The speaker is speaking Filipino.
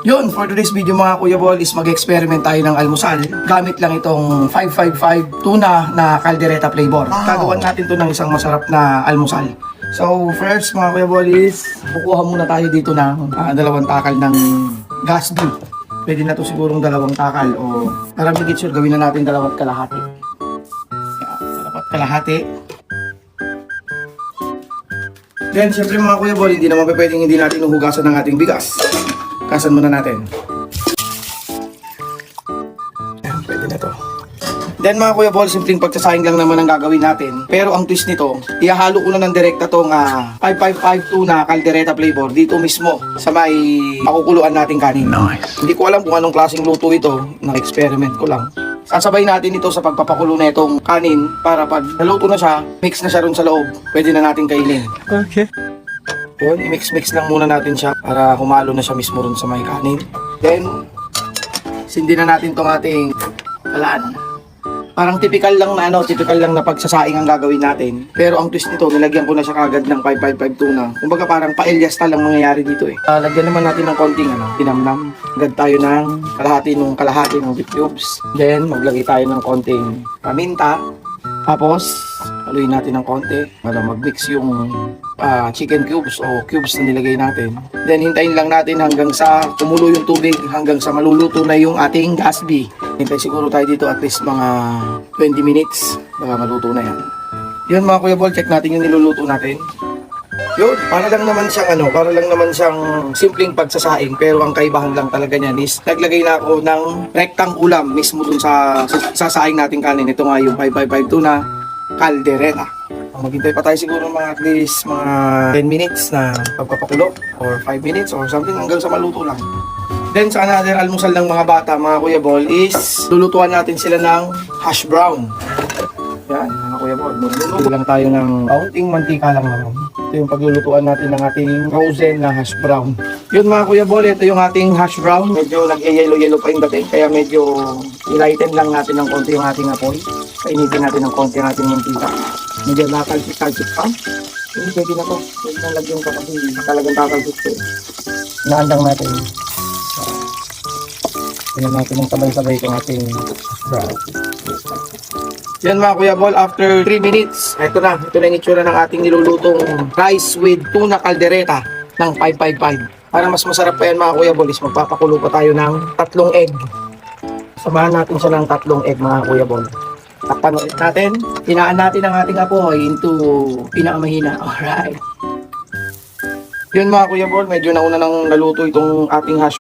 Yun, for today's video mga Kuya Bol is mag-experiment tayo ng almusal. Gamit lang itong 555 tuna na caldereta flavor. Gagawan natin to ng isang masarap na almusal. So first mga Kuya Bol is kukuha muna tayo dito ng dalawang takal ng gasbi. Pwede na to sigurong dalawang takal o para make sure gawin na natin dalawat kalahati. Dalawat kalahati. Then syempre mga Kuya Bol, hindi naman pwedeng hindi natin hugasan ng ating bigas. Kasan muna natin. Ayan, pwede na to. Then mga Kuya Bol, simpleng pagsasaing lang naman ang gagawin natin. Pero ang twist nito, ihahalo ko na ng direkta tong 555 tuna caldereta flavor dito mismo sa may pakukuluan nating kanin. Nice. Hindi ko alam kung anong klaseng luto ito. Na-experiment ko lang. Sasabay natin ito sa pagpapakulo na itong kanin para pag naluto na siya, mix na siya ron sa loob. Pwede na natin kainin. Okay. Yun, i-mix-mix lang muna natin siya para humalo na siya mismo ron sa may kanin. Then, sindi na natin tong ating kalaan. Parang typical lang na pagsasaing ang gagawin natin. Pero ang twist nito, nilagyan ko na siya kagad ng 555 tuna. Kumbaga parang pa-Elias lang mangyayari dito eh. Lagyan naman natin ng konting pinamnam. Agad tayo ng kalahati ng beef cubes. Then, maglagay tayo ng konting paminta. Tapos, haluin natin ng konti para mag-mix yung chicken cubes o cubes na nilagay natin. Then, hintayin lang natin hanggang sa kumulo yung tubig, hanggang sa maluluto na yung ating gasbi. Hintay siguro tayo dito at least mga 20 minutes baka maluto na yan. Yun mga Kuya Bol, check natin yung niluluto natin. Yun, para lang naman siyang simpleng pagsasaing, pero ang kaibahan lang talaga niyan is naglagay na ako ng rektang ulam mismo dun sa sasaing nating kanin. Ito nga yung 555 tuna caldereta. Maghintay pa tayo siguro mga at least mga 10 minutes na pagpapakulo or 5 minutes or something hanggang sa maluto lang. Then sa another almusal ng mga bata mga Kuya Bol is lulutuan natin sila ng hash brown. Yan, mga Kuya Bol, luluto lang tayo ng kaunting mantika lang naman. Ito yung paglulutuan natin ng ating frozen na hash brown. Yun mga Kuya Bol, ito yung ating hash brown. Medyo nag-yellow-yellow pa yung dating, kaya medyo i-lighten lang natin ng konti yung ating apoy. Kainitin natin ng konti ang ating mantika. Medyo nakalpit-kalpit pa. Hindi pwede na to. Pwede na lagyan ka kasi talagang kakalpit ko. Naandang natin. Tingnan natin ng sabay-sabay itong ating brown. Yan mga Kuya Bol, after 3 minutes, ito na yung itsura ng ating nilulutong rice with tuna caldereta ng 555. Para mas masarap pa yan mga Kuya Bol, is magpapakulo pa tayo ng 3 egg. Samahan natin siya ng 3 egg mga Kuya Bol. Takpan ulit natin. Hinaan natin ang ating apoy into pinakamahina. Alright. Yun mga Kuya Bol, medyo nauna nang naluto itong ating hash